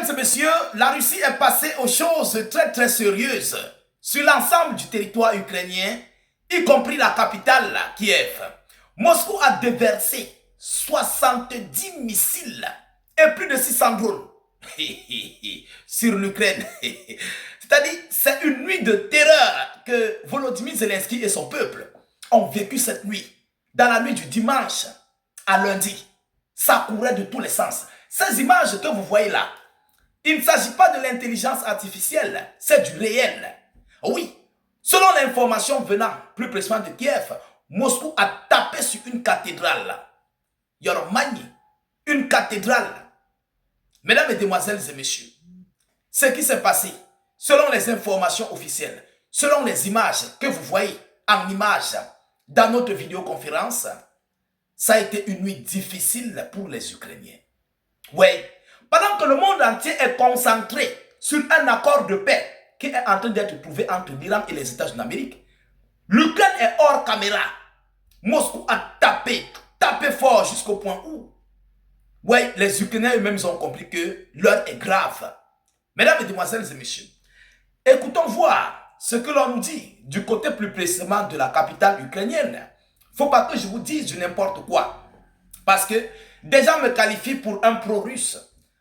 Mesdames et messieurs, la Russie est passée aux choses très très sérieuses sur l'ensemble du territoire ukrainien, y compris la capitale, Kiev. Moscou a déversé 70 missiles et plus de 600 drones sur l'Ukraine. C'est-à-dire, c'est une nuit de terreur que Volodymyr Zelensky et son peuple ont vécu cette nuit. Dans la nuit du dimanche à lundi, ça courait de tous les sens. Ces images que vous voyez là, il ne s'agit pas de l'intelligence artificielle, c'est du réel. Oui, selon l'information venant plus précisément de Kiev, Moscou a tapé sur une cathédrale. Yormani, une cathédrale. Mesdames, Mesdemoiselles et messieurs, ce qui s'est passé, selon les informations officielles, selon les images que vous voyez en images dans notre vidéoconférence, ça a été une nuit difficile pour les Ukrainiens. Oui, pendant que le monde entier est concentré sur un accord de paix qui est en train d'être trouvé entre l'Iran et les États-Unis d'Amérique, l'Ukraine est hors caméra. Moscou a tapé fort jusqu'au point où, oui, les Ukrainiens eux-mêmes ont compris que l'heure est grave. Mesdames, Mesdemoiselles et messieurs, écoutons voir ce que l'on nous dit du côté plus précisément de la capitale ukrainienne. Il ne faut pas que je vous dise du n'importe quoi. Parce que des gens me qualifient pour un pro-russe.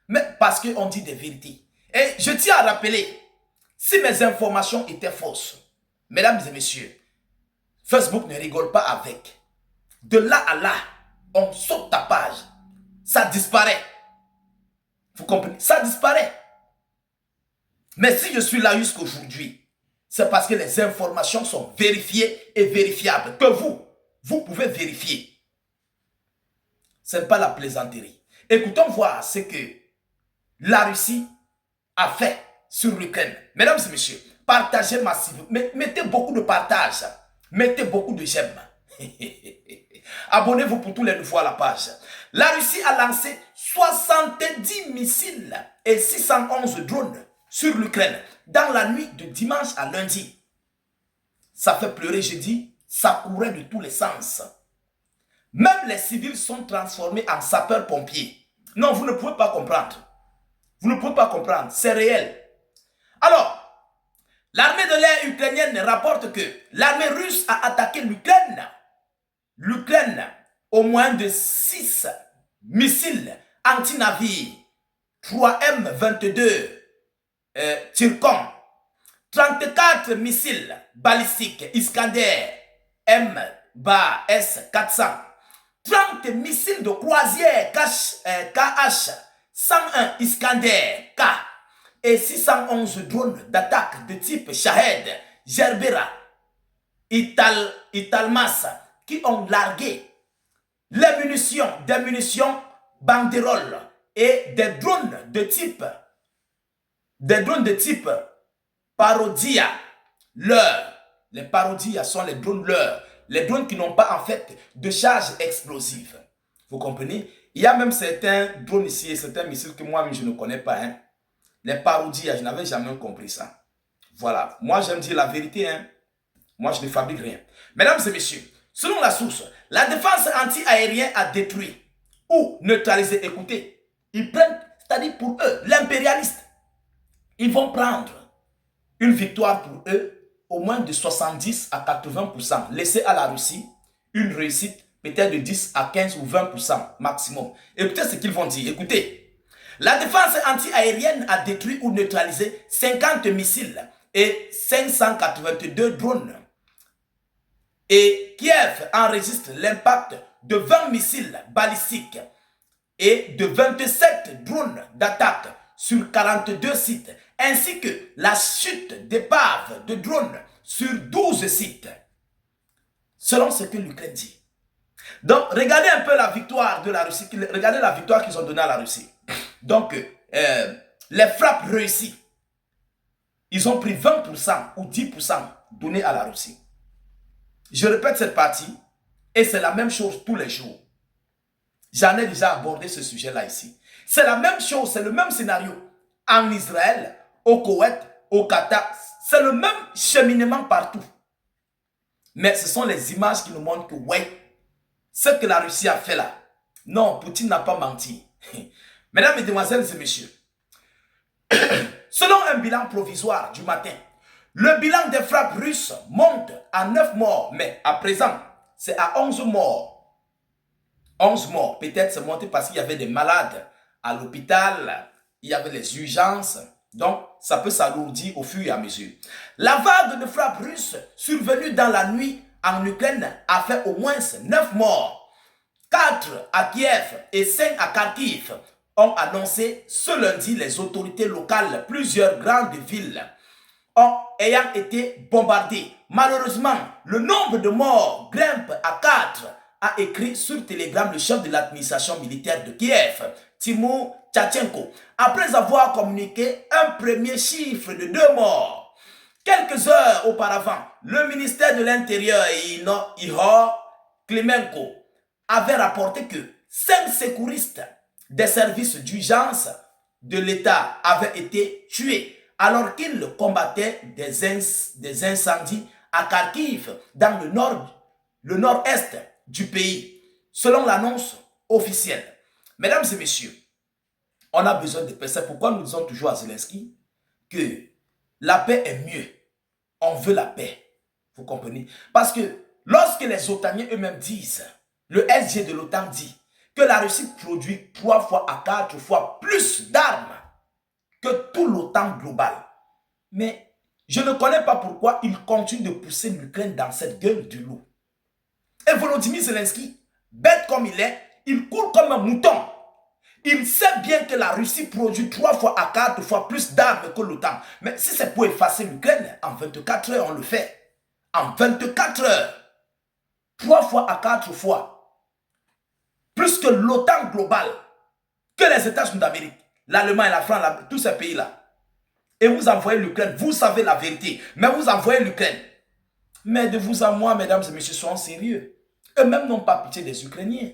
Mais parce qu'on dit des vérités. Et je tiens à rappeler, si mes informations étaient fausses, mesdames et messieurs, Facebook ne rigole pas avec. De là à là, on saute ta page. Ça disparaît. Vous comprenez? Ça disparaît. Mais si je suis là jusqu'aujourd'hui, c'est parce que les informations sont vérifiées et vérifiables. Que vous pouvez vérifier. Ce n'est pas la plaisanterie. Écoutons voir ce que la Russie a fait sur l'Ukraine. Mesdames et messieurs, partagez massivement. Mettez beaucoup de partage. Mettez beaucoup de j'aime. Abonnez-vous pour tous les nouveaux à la page. La Russie a lancé 70 missiles et 611 drones sur l'Ukraine dans la nuit de dimanche à lundi. Ça fait pleurer, je dis, ça courait de tous les sens. Même les civils sont transformés en sapeurs-pompiers. Non, vous ne pouvez pas comprendre. Vous ne pouvez pas comprendre, c'est réel. Alors, l'armée de l'air ukrainienne rapporte que l'armée russe a attaqué l'Ukraine. L'Ukraine, au moins de 6 missiles anti-navires, 3M-22 Tirkon, 34 missiles balistiques Iskander M-S-400, 30 missiles de croisière KH-101 Iskander K et 611 drones d'attaque de type Shahed, Gerbera, Italmas qui ont largué les munitions, des munitions banderoles et des drones de type Parodia. Les Parodia sont les drones leurres. Les drones qui n'ont pas en fait de charge explosive. Vous comprenez? Il y a même certains drones ici et certains missiles que moi-même je ne connais pas. Hein. Les Parodia, je n'avais jamais compris ça. Voilà. Moi j'aime dire la vérité. Hein. Moi je ne fabrique rien. Mesdames et messieurs, selon la source, la défense anti-aérienne a détruit ou neutralisé. Écoutez, ils prennent, c'est-à-dire pour eux, l'impérialiste. Ils vont prendre une victoire pour eux au moins de 70 à 80%. Laisser à la Russie une réussite peut-être de 10 à 15 ou 20% maximum. Écoutez ce qu'ils vont dire. Écoutez, la défense anti-aérienne a détruit ou neutralisé 50 missiles et 582 drones. Et Kiev enregistre l'impact de 20 missiles balistiques et de 27 drones d'attaque sur 42 sites, ainsi que la chute d'épaves de drones sur 12 sites, selon ce que l'Ukraine dit. Donc, regardez un peu la victoire de la Russie, regardez la victoire qu'ils ont donnée à la Russie. Donc, les frappes réussies, ils ont pris 20% ou 10% donnés à la Russie. Je répète cette partie, et c'est la même chose tous les jours. J'en ai déjà abordé ce sujet-là ici. C'est la même chose, c'est le même scénario. En Israël, au Koweït, au Qatar, c'est le même cheminement partout. Mais ce sont les images qui nous montrent que, ouais, ce que la Russie a fait là, non, Poutine n'a pas menti. Mesdames, Mesdemoiselles et messieurs, Selon un bilan provisoire du matin, le bilan des frappes russes monte à 9 morts, mais à présent, c'est à 11 morts. 11 morts, peut-être c'est monté parce qu'il y avait des malades à l'hôpital, il y avait les urgences, donc ça peut s'alourdir au fur et à mesure. La vague de frappes russes survenue dans la nuit en Ukraine a fait au moins 9 morts. 4 à Kiev et 5 à Kharkiv ont annoncé ce lundi les autorités locales. Plusieurs grandes villes ayant été bombardées. Malheureusement, le nombre de morts grimpe à 4, a écrit sur Telegram le chef de l'administration militaire de Kiev, Timur Tchatchenko, après avoir communiqué un premier chiffre de 2 morts. Quelques heures auparavant, le ministère de l'Intérieur, Ihor Klimenko, avait rapporté que 5 secouristes des services d'urgence de l'État avaient été tués alors qu'ils combattaient des incendies à Kharkiv, dans le nord-est du pays, selon l'annonce officielle. Mesdames et messieurs, on a besoin de paix. C'est pourquoi nous disons toujours à Zelensky que la paix est mieux. On veut la paix. Vous comprenez? Parce que lorsque les OTANiens eux-mêmes disent, le SG de l'OTAN dit que la Russie produit 3 fois à 4 fois plus d'armes que tout l'OTAN global. Mais je ne connais pas pourquoi il continue de pousser l'Ukraine dans cette gueule du loup. Et Volodymyr Zelensky, bête comme il est, il court comme un mouton. Il sait bien que la Russie produit 3 fois à 4 fois plus d'armes que l'OTAN. Mais si c'est pour effacer l'Ukraine, en 24 heures, on le fait. En 24 heures. 3 fois à 4 fois. Plus que l'OTAN globale. Que les États-Unis d'Amérique. L'Allemagne, la France, tous ces pays-là. Et vous envoyez l'Ukraine. Vous savez la vérité. Mais vous envoyez l'Ukraine. Mais de vous à moi, mesdames et messieurs, soyons sérieux. Eux-mêmes n'ont pas pitié des Ukrainiens.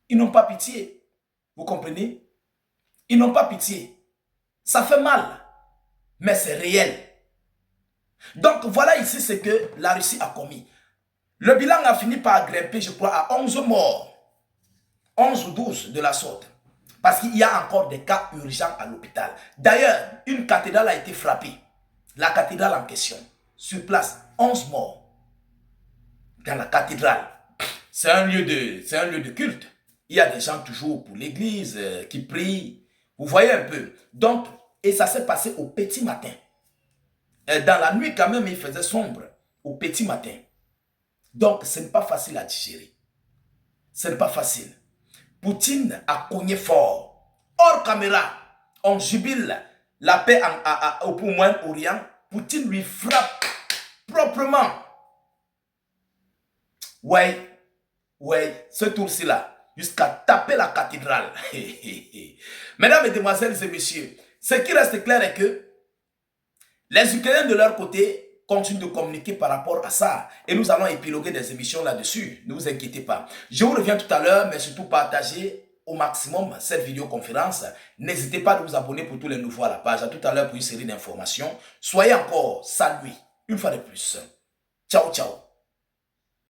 Ils n'ont pas pitié. Vous comprenez? Ils n'ont pas pitié. Ça fait mal. Mais c'est réel. Donc voilà ici ce que la Russie a commis. Le bilan a fini par grimper, je crois, à 11 morts. 11 ou 12 de la sorte. Parce qu'il y a encore des cas urgents à l'hôpital. D'ailleurs, une cathédrale a été frappée. La cathédrale en question. Sur place, 11 morts. Dans la cathédrale. C'est un lieu de culte. Il y a des gens toujours pour l'église qui prient. Vous voyez un peu. Donc, et ça s'est passé au petit matin. Dans la nuit quand même, il faisait sombre. Au petit matin. Donc, ce n'est pas facile à digérer. Ce n'est pas facile. Poutine a cogné fort. Hors caméra, on jubile la paix au Moyen-Orient. Poutine lui frappe proprement. Ouais, ce tour-ci là, jusqu'à taper la cathédrale. Mesdames, mesdemoiselles et messieurs, ce qui reste clair est que les Ukrainiens de leur côté continuent de communiquer par rapport à ça. Et nous allons épiloguer des émissions là-dessus. Ne vous inquiétez pas. Je vous reviens tout à l'heure, mais surtout partagez au maximum cette vidéoconférence. N'hésitez pas à vous abonner pour tous les nouveaux à la page. À tout à l'heure pour une série d'informations. Soyez encore salués une fois de plus. Ciao, ciao.